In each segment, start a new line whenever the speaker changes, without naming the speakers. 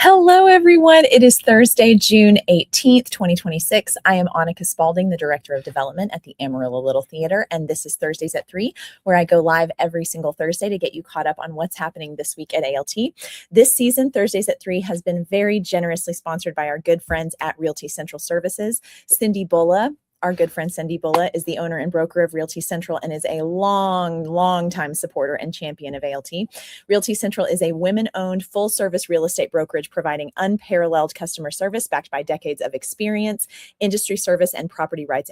Hello, everyone. It is Thursday, June 18th, 2026. I am Annika Spalding, the Director of Development at the Amarillo Little Theater, and this is Thursdays at 3, where I go live every single Thursday to get you caught up on what's happening this week at ALT. This season, Thursdays at 3 has been very generously sponsored by our good friends at Realty Central Services. Cindy Bulla, our good friend Cindy Bulla, is the owner and broker of Realty Central and is a long time supporter and champion of ALT. Realty Central is a women-owned, full-service real estate brokerage providing unparalleled customer service backed by decades of experience, industry service, and property rights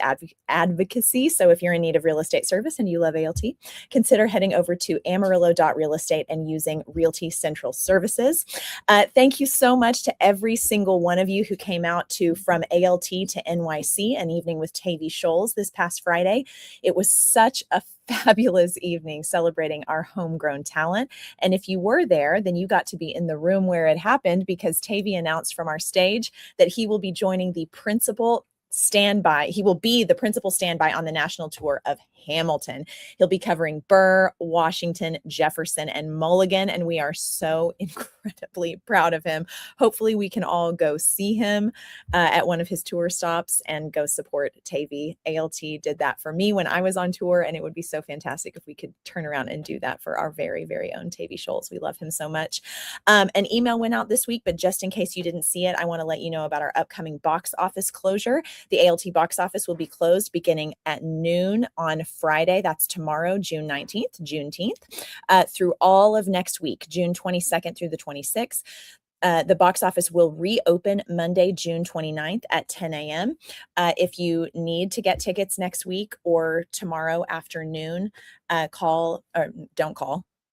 advocacy. So if you're in need of real estate service and you love ALT, consider heading over to amarillo.realestate and using Realty Central Services. Thank you so much to every single one of you who came out from ALT to NYC, an evening with Tavy Scholes this past Friday. It was such a fabulous evening celebrating our homegrown talent. And if you were there, then you got to be in the room where it happened, because Tavy announced from our stage that he will be joining the principal standby. He will be the principal standby on the national tour of Hamilton. He'll be covering Burr, Washington, Jefferson, and Mulligan, and we are so incredibly proud of him. Hopefully we can all go see him at one of his tour stops and go support Tavy. ALT did that for me when I was on tour, and it would be so fantastic if we could turn around and do that for our very own Tavy Scholes. We love him so much. An email went out this week, but just in case you didn't see it, I want to let you know about our upcoming box office closure. The ALT box office will be closed beginning at noon on Friday. That's tomorrow, June 19th, Juneteenth, through all of next week, June 22nd through the 26th. The box office will reopen Monday, June 29th at 10 a.m. If you need to get tickets next week or tomorrow afternoon, don't call,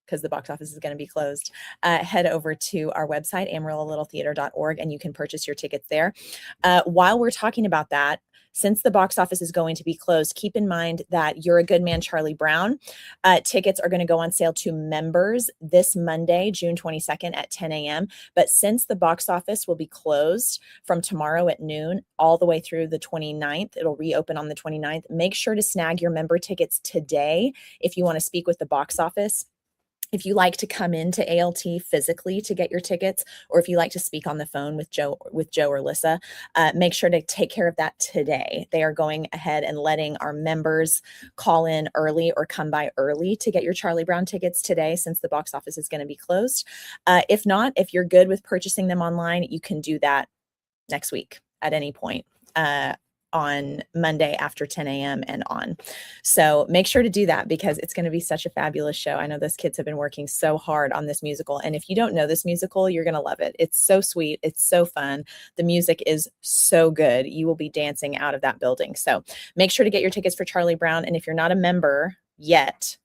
because the box office is going to be closed. Head over to our website, amarillo-littletheater.org, and you can purchase your tickets there. While we're talking about that, since the box office is going to be closed, keep in mind that You're a Good Man, Charlie Brown tickets are going to go on sale to members this Monday, June 22nd at 10 a.m. But since the box office will be closed from tomorrow at noon all the way through the 29th, it'll reopen on the 29th. Make sure to snag your member tickets today if you want to speak with the box office. If you like to come into ALT physically to get your tickets, or if you like to speak on the phone with Joe or Lissa, make sure to take care of that today. They are going ahead and letting our members call in early or come by early to get your Charlie Brown tickets today, since the box office is going to be closed. If not, if you're good with purchasing them online, you can do that next week at any point. On Monday after 10 a.m. and on. So make sure to do that, because it's going to be such a fabulous show. I know those kids have been working so hard on this musical. And if you don't know this musical, you're going to love it. It's so sweet. It's so fun. The music is so good. You will be dancing out of that building. So make sure to get your tickets for Charlie Brown. And if you're not a member yet,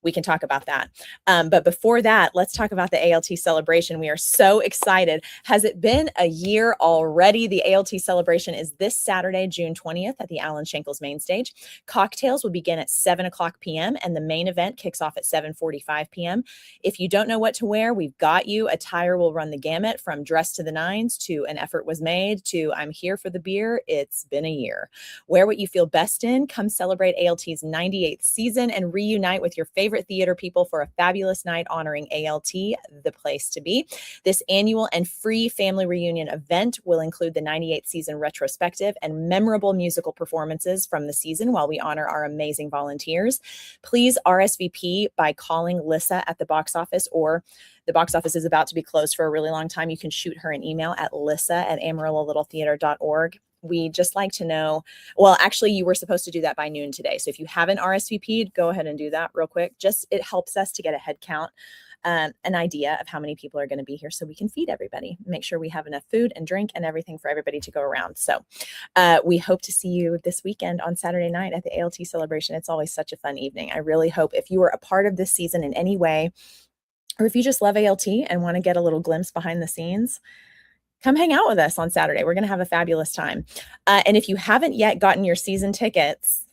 we can talk about that. But before that, let's talk about the ALT celebration. We are so excited. Has it been a year already? The ALT celebration is this Saturday, June 20th at the Alan Shankles main stage. Cocktails will begin at 7 o'clock p.m. and the main event kicks off at 7:45 p.m. If you don't know what to wear, we've got you. Attire will run the gamut from dress to the nines to an effort was made to I'm here for the beer. It's been a year. Wear what you feel best in. Come celebrate ALT's 98th season and reunite with your favorite theater people for a fabulous night honoring ALT, the place to be. This annual and free family reunion event will include the 98th season retrospective and memorable musical performances from the season while we honor our amazing volunteers. Please RSVP by calling Lissa at the box office, or the box office is about to be closed for a really long time. You can shoot her an email at lissa@amarillo-littletheater.org. We just like to know, well, actually, you were supposed to do that by noon today. So if you haven't RSVP'd, go ahead and do that real quick. Just, it helps us to get a head count, an idea of how many people are going to be here, so we can feed everybody, make sure we have enough food and drink and everything for everybody to go around. So we hope to see you this weekend on Saturday night at the ALT celebration. It's always such a fun evening. I really hope if you were a part of this season in any way, or if you just love ALT and want to get a little glimpse behind the scenes, come hang out with us on Saturday. We're going to have a fabulous time. And if you haven't yet gotten your season tickets,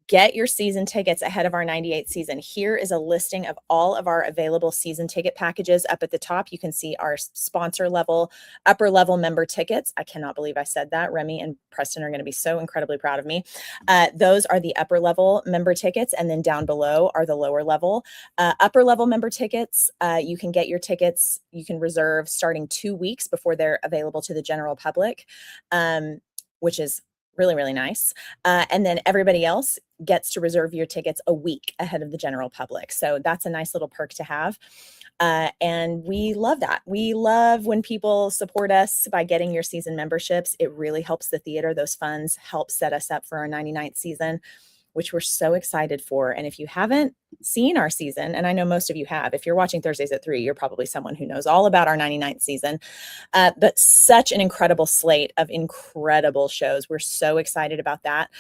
get your season tickets ahead of our 98th season. Here is a listing of all of our available season ticket packages. Up at the top, you can see our sponsor level, upper level member tickets. I cannot believe I said that. Remy and Preston are going to be so incredibly proud of me. Those are the upper level member tickets. And then down below are the lower level. Upper level member tickets, you can get your tickets, you can reserve starting 2 weeks before they're available to the general public, which is really, really nice. And then everybody else gets to reserve your tickets a week ahead of the general public. So that's a nice little perk to have. And we love that. We love when people support us by getting your season memberships. It really helps the theater. Those funds help set us up for our 99th season, which we're so excited for. And if you haven't seen our season, and I know most of you have, if you're watching Thursdays at 3, you're probably someone who knows all about our 99th season, but such an incredible slate of incredible shows. We're so excited about that.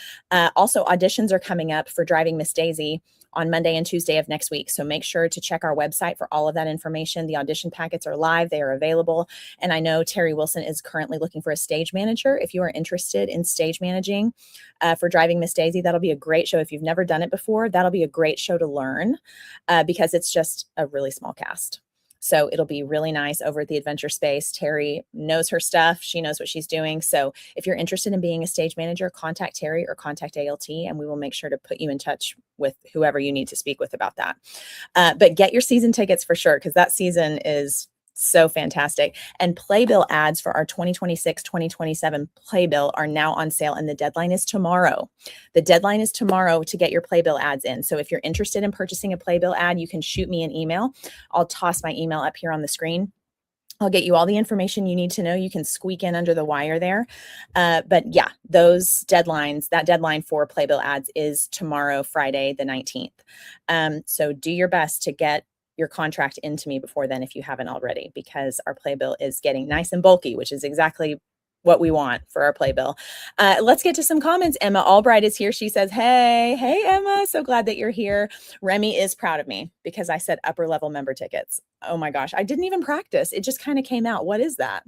Also, auditions are coming up for Driving Miss Daisy on Monday and Tuesday of next week. So make sure to check our website for all of that information. The audition packets are live. They are available. And I know Terry Wilson is currently looking for a stage manager. If you are interested in stage managing for Driving Miss Daisy, that'll be a great show. If you've never done it before, that'll be a great show to learn because it's just a really small cast. So it'll be really nice over at the Adventure Space. Terry knows her stuff. She knows what she's doing. So if you're interested in being a stage manager, contact Terry or contact ALT, and we will make sure to put you in touch with whoever you need to speak with about that. But get your season tickets for sure, because that season is so fantastic. And playbill ads for our 2026-2027 playbill are now on sale, and the deadline is tomorrow. The deadline is tomorrow to get your playbill ads in. So if you're interested in purchasing a playbill ad, you can shoot me an email. I'll toss my email up here on the screen. I'll get you all the information you need to know. You can squeak in under the wire there. But yeah, those deadlines, that deadline for playbill ads is tomorrow, Friday, the 19th. So do your best to get your contract into me before then if you haven't already, because our playbill is getting nice and bulky, which is exactly what we want for our playbill. Let's get to some comments. Emma Albright is here. She says, hey Emma, so glad that you're here. Remy is proud of me because I said upper level member tickets. Oh my gosh, I didn't even practice. It just kind of came out. What is that?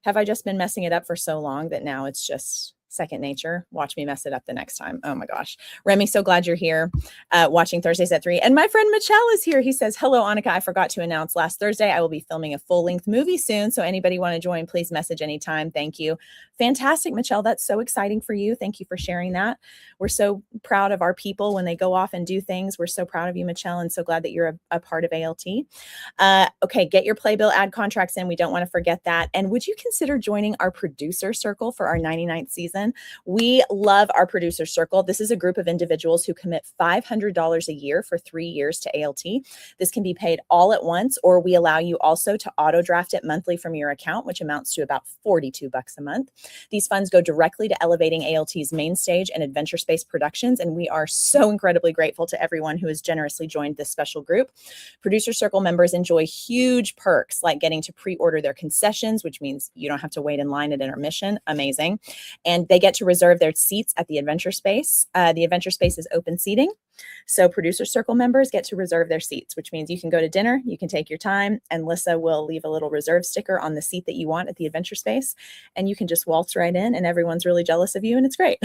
Have I just been messing it up for so long that now it's just second nature? Watch me mess it up the next time. Oh my gosh. Remy, so glad you're here watching Thursdays at 3. And my friend Michelle is here. He says, hello, Annika. I forgot to announce last Thursday I will be filming a full-length movie soon. So anybody want to join, please message anytime. Thank you. Fantastic, Michelle. That's so exciting for you. Thank you for sharing that. We're so proud of our people when they go off and do things. We're so proud of you, Michelle, and so glad that you're a part of ALT. Okay, get your playbill ad contracts in. We don't want to forget that. And would you consider joining our producer circle for our 99th season? We love our producer circle. This is a group of individuals who commit $500 a year for 3 years to ALT. This can be paid all at once, or we allow you also to auto draft it monthly from your account, which amounts to about $42 a month. These funds go directly to elevating ALT's main stage and Adventure Space productions, and we are so incredibly grateful to everyone who has generously joined this special group. Producer Circle members enjoy huge perks like getting to pre-order their concessions, which means you don't have to wait in line at intermission. Amazing. And they get to reserve their seats at the Adventure Space. The Adventure Space is open seating. So Producer Circle members get to reserve their seats, which means you can go to dinner, you can take your time, and Lissa will leave a little reserve sticker on the seat that you want at the Adventure Space, and you can just waltz right in, and everyone's really jealous of you, and it's great.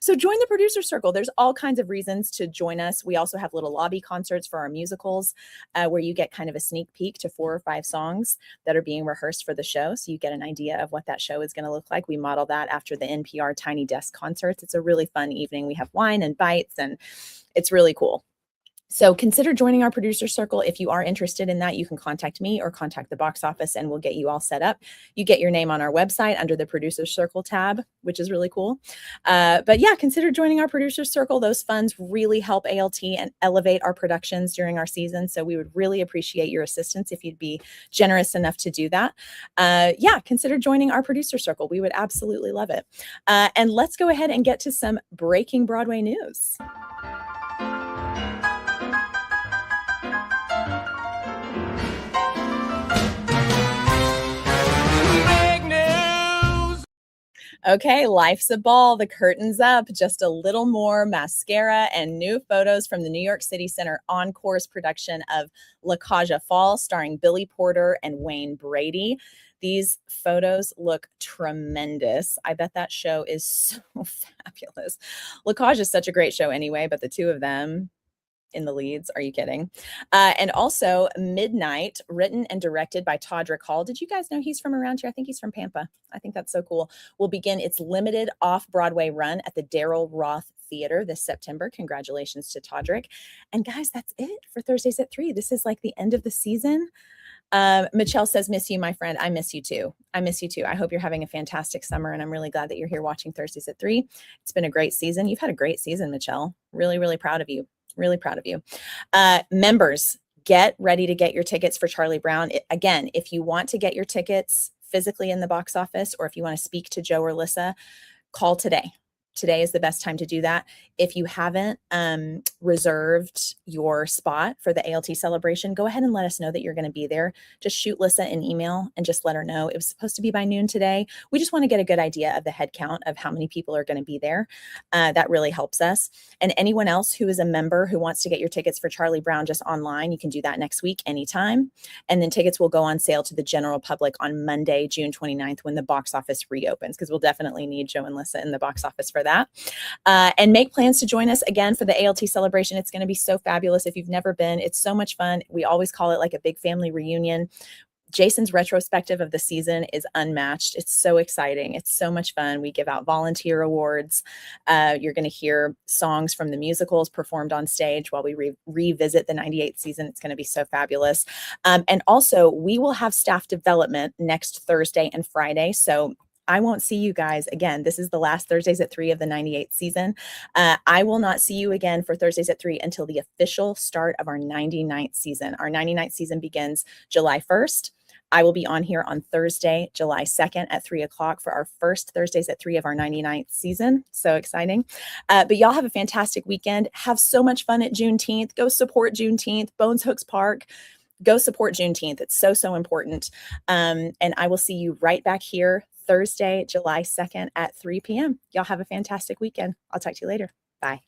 So join the Producer Circle. There's all kinds of reasons to join us. We also have little lobby concerts for our musicals where you get kind of a sneak peek to 4 or 5 songs that are being rehearsed for the show. So you get an idea of what that show is going to look like. We model that after the NPR Tiny Desk concerts. It's a really fun evening. We have wine and bites, and it's really cool. So consider joining our Producer Circle. If you are interested in that, you can contact me or contact the box office and we'll get you all set up. You get your name on our website under the Producer Circle tab, which is really cool. But yeah, consider joining our Producer Circle. Those funds really help ALT and elevate our productions during our season. So we would really appreciate your assistance if you'd be generous enough to do that. Yeah, consider joining our Producer Circle. We would absolutely love it. And let's go ahead and get to some breaking Broadway news. Okay, life's a ball. The curtain's up. Just a little more mascara and new photos from the New York City Center Encore's production of La Caja Fall, starring Billy Porter and Wayne Brady. These photos look tremendous. I bet that show is so fabulous. La Caja is such a great show anyway, but the two of them in the leads. Are you kidding? And also Midnight, written and directed by Todrick Hall. Did you guys know he's from around here? I think he's from Pampa. I think that's so cool. Will begin its limited off-Broadway run at the Daryl Roth Theater this September. Congratulations to Todrick. And guys, that's it for Thursdays at 3. This is like the end of the season. Michelle says, miss you, my friend. I miss you too. I miss you too. I hope you're having a fantastic summer, and I'm really glad that you're here watching Thursdays at 3. It's been a great season. You've had a great season, Michelle. Really, really proud of you. Really proud of you. Members, get ready to get your tickets for Charlie Brown. Again, if you want to get your tickets physically in the box office, or if you want to speak to Joe or Lissa, call today. Today is the best time to do that. If you haven't reserved your spot for the ALT celebration, go ahead and let us know that you're going to be there. Just shoot Lissa an email and just let her know. It was supposed to be by noon today. We just want to get a good idea of the head count of how many people are going to be there. That really helps us. And anyone else who is a member who wants to get your tickets for Charlie Brown just online, you can do that next week anytime. And then tickets will go on sale to the general public on Monday, June 29th, when the box office reopens, because we'll definitely need Joe and Lissa in the box office for that. And make plans to join us again for the ALT celebration. It's going to be so fabulous. If you've never been, it's so much fun. We always call it like a big family reunion. Jason's retrospective of the season is unmatched. It's so exciting. It's so much fun. We give out volunteer awards. You're going to hear songs from the musicals performed on stage while we revisit the 98th season. It's going to be so fabulous. And also, we will have staff development next Thursday and Friday. So I won't see you guys again. This is the last Thursdays at 3 of the 98th season. I will not see you again for Thursdays at 3 until the official start of our 99th season. Our 99th season begins July 1st. I will be on here on Thursday, July 2nd at 3 o'clock for our first Thursdays at 3 of our 99th season. So exciting. But y'all have a fantastic weekend. Have so much fun at Juneteenth. Go support Juneteenth, Bones Hooks Park. Go support Juneteenth. It's so, so important. And I will see you right back here Thursday, July 2nd at 3 p.m. Y'all have a fantastic weekend. I'll talk to you later. Bye.